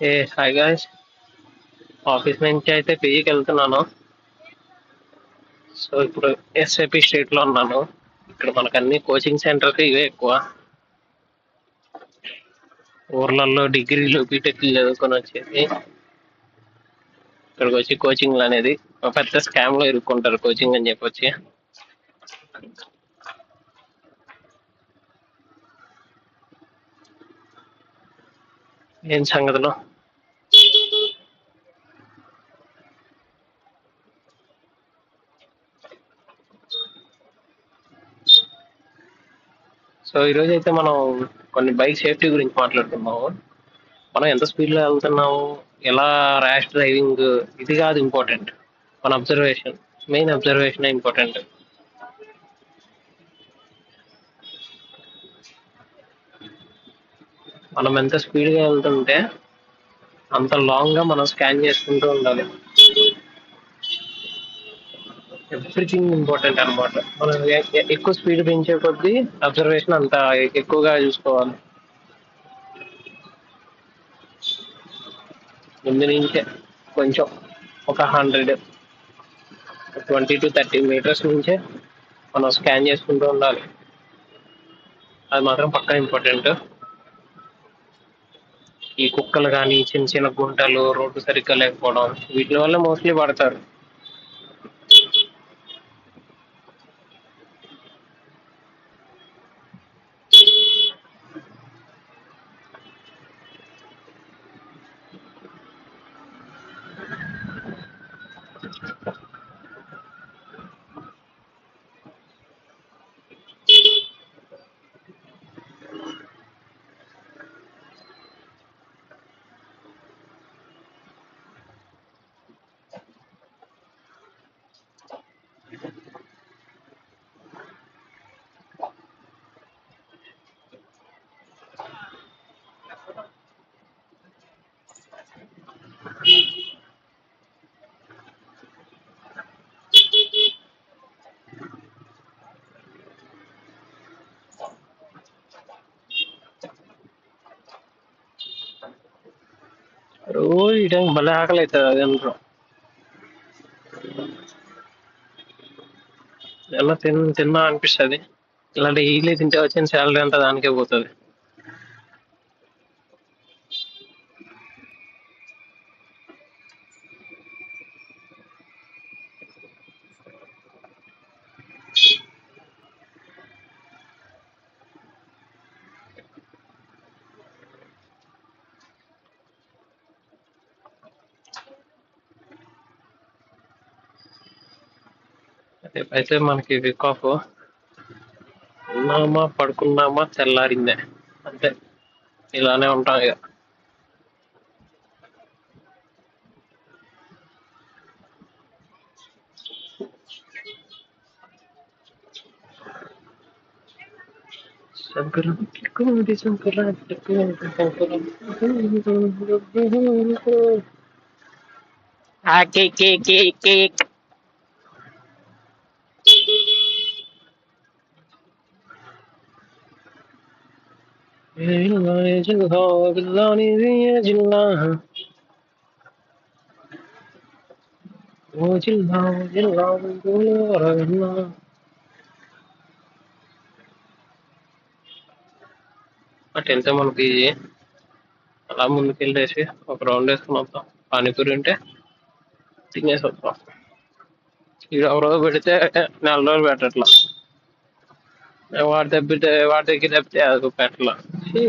ఏ hi guys. Office నుంచి అయితే పీజీకి వెళ్తున్నాను. సో ఇప్పుడు ఎస్ఐపి స్ట్రీట్ లో ఉన్నాను. ఇక్కడ మనకు అన్ని కోచింగ్ సెంటర్కి ఇవే ఎక్కువ. ఊర్లలో డిగ్రీలు బీటెక్లు చదువుకొని వచ్చేసి ఇక్కడికి వచ్చి కోచింగ్లు అనేది ఒక పెద్ద స్కామ్ లో ఇరుక్కుంటారు కోచింగ్ అని చెప్పొచ్చి. ఏం సంగతిలో సో ఈరోజు అయితే మనం కొన్ని బైక్ సేఫ్టీ గురించి మాట్లాడుతున్నాము. మనం ఎంత స్పీడ్ లో వెళ్తున్నాము, ఎలా ర్యాష్ డ్రైవింగ్, ఇది కాదు ఇంపార్టెంట్. మన అబ్జర్వేషన్, మెయిన్ అబ్జర్వేషన్ ఇంపార్టెంట్. మనం ఎంత స్పీడ్ గా వెళ్తుంటే అంత లాంగ్ గా మనం స్కాన్ చేసుకుంటూ ఉండాలి. ఎవ్రీథింగ్ ఇంపార్టెంట్ అనమాట. మనం ఎక్కువ స్పీడ్ పెంచే కొద్దీ అబ్జర్వేషన్ అంత ఎక్కువగా చూసుకోవాలి. ముందు నుంచే కొంచెం ఒక 120 to 30 meters నుంచే మనం స్కాన్ చేసుకుంటూ ఉండాలి. అది మాత్రం పక్కా ఇంపార్టెంట్. ఈ కుక్కలు కానీ, చిన్న చిన్న గుంటలు, రోడ్డు సరిగ్గా లేకపోవడం, వీటి వల్ల మోస్ట్లీ పడతారు. రోజు ఈ టైం భలే ఆకలి అవుతుంది. అది అంటారు ఎలా తిన్నా అనిపిస్తుంది. ఇలా డైలీ తింటే వచ్చిన శాలరీ అంతా దానికే పోతుంది. అయితే మనకి వీక్ ఆఫ్, ఉన్నామా పడుకున్నామా తెల్లారిందే, అంతే. ఇలానే ఉంటాం ఇక. సంక్రాంతి కోడి సంక్రాంతి కేక్. జిల్లా ఓ జిల్లా జిల్లా అటు వెళ్తే మనకి అలా ముందుకెళ్ళేసి ఒక రౌండ్ వేసుకుని వద్దాం. పానీపూరి ఉంటే తినేసి వద్దాం. ఇది ఒక రోజు పెడితే 4 రోజులు పెట్టట్లా. వాడి దగ్గర తప్పితే అది పెట్టలా. ఛీ,